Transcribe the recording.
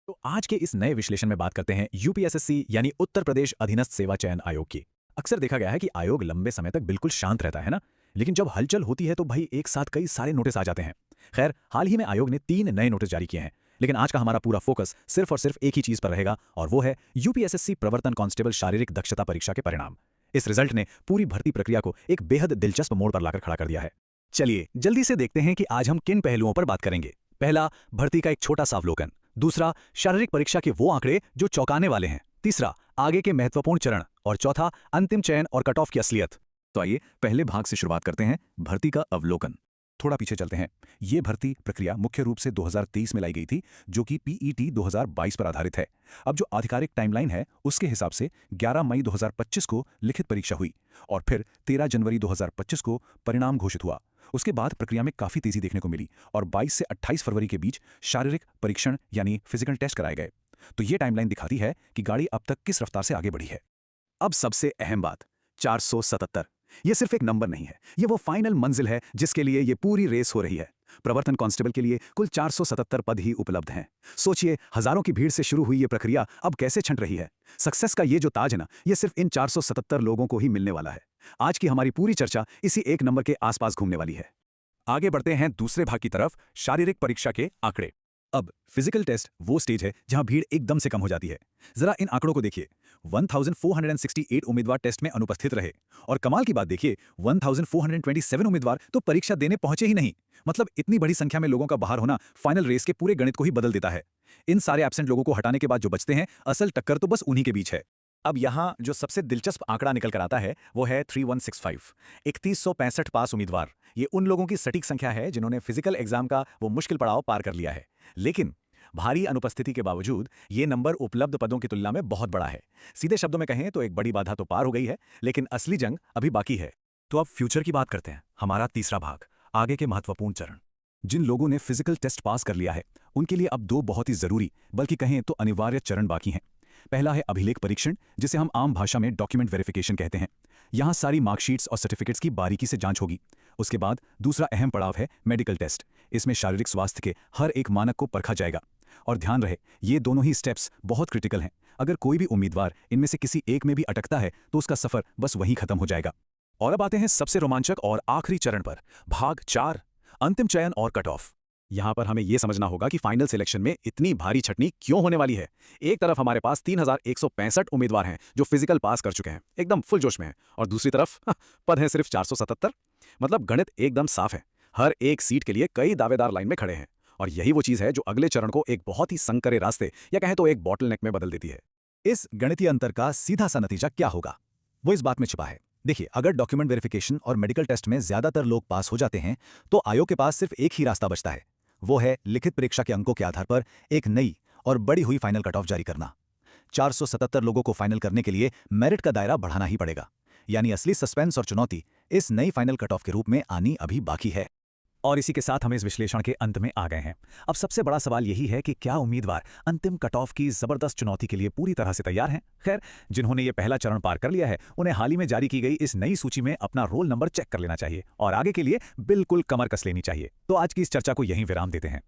तो आज के इस नए विश्लेषण में बात करते हैं यूपीएसएससी यानी उत्तर प्रदेश अधीनस्थ सेवा चयन आयोग की। अक्सर देखा गया है कि आयोग लंबे समय तक बिल्कुल शांत रहता है ना, लेकिन जब हलचल होती है तो भाई एक साथ कई सारे नोटिस आ जाते हैं। खैर, हाल ही में आयोग ने 3 नए नोटिस जारी किए हैं, लेकिन आज का हमारा पूरा फोकस सिर्फ और सिर्फ एक ही चीज पर रहेगा, और वो है यूपीएसएससी प्रवर्तन कांस्टेबल शारीरिक दक्षता परीक्षा के परिणाम। इस रिजल्ट ने पूरी भर्ती प्रक्रिया को एक बेहद दिलचस्प मोड़ पर लाकर खड़ा कर दिया है। चलिए जल्दी से देखते हैं कि आज हम किन पहलुओं पर बात करेंगे। पहला, भर्ती का एक छोटा सा अवलोकन। दूसरा, शारीरिक परीक्षा के वो आंकड़े जो चौंकाने वाले हैं। तीसरा, आगे के महत्वपूर्ण चरण। और चौथा, अंतिम चयन और कट ऑफ की असलियत। तो आइए पहले भाग से शुरुआत करते हैं, भर्ती का अवलोकन। थोड़ा पीछे चलते हैं। ये भर्ती प्रक्रिया मुख्य रूप से 2023 में लाई गई थी, जो कि पीईटी 2022 पर आधारित है। अब जो आधिकारिक टाइमलाइन है उसके हिसाब से 11 मई 2025 को लिखित परीक्षा हुई और फिर 13 जनवरी 2025 को परिणाम घोषित हुआ। उसके बाद प्रक्रिया में काफी तेजी देखने को मिली और 22 से 28 फरवरी के बीच शारीरिक परीक्षण यानी फिजिकल टेस्ट कराए गए। तो ये टाइमलाइन दिखाती है कि गाड़ी अब तक किस रफ्तार से आगे बढ़ी है। अब सबसे अहम बात, 477। ये सिर्फ एक नंबर नहीं है, ये वो फाइनल मंजिल है जिसके लिए ये पूरी रेस हो रही है। प्रवर्तन कांस्टेबल के लिए कुल 477 पद ही उपलब्ध हैं। सोचिए, हजारों की भीड़ से शुरू हुई ये प्रक्रिया अब कैसे छंट रही है। सक्सेस का ये जो ताज है ना, ये सिर्फ इन 477 लोगों को ही मिलने वाला है। आज की हमारी पूरी चर्चा इसी एक नंबर के आसपास घूमने वाली है। आगे बढ़ते हैं दूसरे भाग की तरफ, शारीरिक परीक्षा के आंकड़े। अब फिजिकल टेस्ट वो स्टेज है जहां भीड़ एकदम से कम हो जाती है। जरा इन आंकड़ों को देखिए। 1468 उम्मीदवार टेस्ट में अनुपस्थित रहे, और कमाल की बात देखिए, 1427 उम्मीदवार तो परीक्षा देने पहुंचे ही नहीं। मतलब इतनी बड़ी संख्या में लोगों का बाहर होना फाइनल रेस के पूरे गणित को ही बदल देता है। इन सारे एब्सेंट लोगों को हटाने के बाद जो बचते हैं, असल टक्कर तो बस उन्हीं के बीच है। अब यहाँ जो सबसे दिलचस्प आंकड़ा निकल कर आता है वो है 3165, 3165 पास उम्मीदवार। ये उन लोगों की सटीक संख्या है जिन्होंने फिजिकल एग्जाम का वो मुश्किल पड़ाव पार कर लिया है। लेकिन भारी अनुपस्थिति के बावजूद ये नंबर उपलब्ध पदों की तुलना में बहुत बड़ा है। सीधे शब्दों में कहें तो एक बड़ी बाधा तो पार हो गई है, लेकिन असली जंग अभी बाकी है। तो अब फ्यूचर की बात करते हैं, हमारा तीसरा भाग, आगे के महत्वपूर्ण चरण। जिन लोगों ने फिजिकल टेस्ट पास कर लिया है उनके लिए अब 2 बहुत ही जरूरी, बल्कि कहें तो अनिवार्य चरण बाकी हैं। पहला है अभिलेख परीक्षण, जिसे हम आम भाषा में डॉक्यूमेंट वेरिफिकेशन कहते हैं। यहां सारी मार्कशीट्स और सर्टिफिकेट्स की बारीकी से जांच होगी। उसके बाद दूसरा अहम पड़ाव है मेडिकल टेस्ट। इसमें शारीरिक स्वास्थ्य के हर एक मानक को परखा जाएगा। और ध्यान रहे, ये दोनों ही स्टेप्स बहुत क्रिटिकल हैं। अगर कोई भी उम्मीदवार इनमें से किसी एक में भी अटकता है तो उसका सफर बस वहीं खत्म हो जाएगा। और अब आते हैं सबसे रोमांचक और आखिरी चरण पर, भाग 4, अंतिम चयन और कट ऑफ। यहां पर हमें यह समझना होगा कि फाइनल सिलेक्शन में इतनी भारी छटनी क्यों होने वाली है। एक तरफ हमारे पास 3165 उम्मीदवार हैं जो फिजिकल पास कर चुके हैं, एकदम फुल जोश में हैं, और दूसरी तरफ पद हैं सिर्फ 477। मतलब गणित एकदम साफ है। हर एक सीट के लिए कई दावेदार लाइन में खड़े हैं, और यही वो चीज है जो अगले चरण को एक बहुत ही संकरे रास्ते, या कहें तो एक बॉटलनेक में बदल देती है। इस गणितीय अंतर का सीधा सा नतीजा क्या होगा, वो इस बात में छिपा है। देखिए, अगर डॉक्यूमेंट वेरिफिकेशन और मेडिकल टेस्ट में ज्यादातर लोग पास हो जाते हैं तो आयोग के पास सिर्फ एक ही रास्ता बचता है। वो है लिखित परीक्षा के अंकों के आधार पर एक नई और बड़ी हुई फाइनल कट ऑफ जारी करना। 477 लोगों को फाइनल करने के लिए मेरिट का दायरा बढ़ाना ही पड़ेगा। यानी असली सस्पेंस और चुनौती इस नई फाइनल कट ऑफ के रूप में आनी अभी बाकी है। और इसी के साथ हम इस विश्लेषण के अंत में आ गए हैं। अब सबसे बड़ा सवाल यही है कि क्या उम्मीदवार अंतिम कट ऑफ की जबरदस्त चुनौती के लिए पूरी तरह से तैयार हैं? खैर, जिन्होंने ये पहला चरण पार कर लिया है उन्हें हाल ही में जारी की गई इस नई सूची में अपना रोल नंबर चेक कर लेना चाहिए और आगे के लिए बिल्कुल कमर कस लेनी चाहिए। तो आज की इस चर्चा को यहीं विराम देते हैं।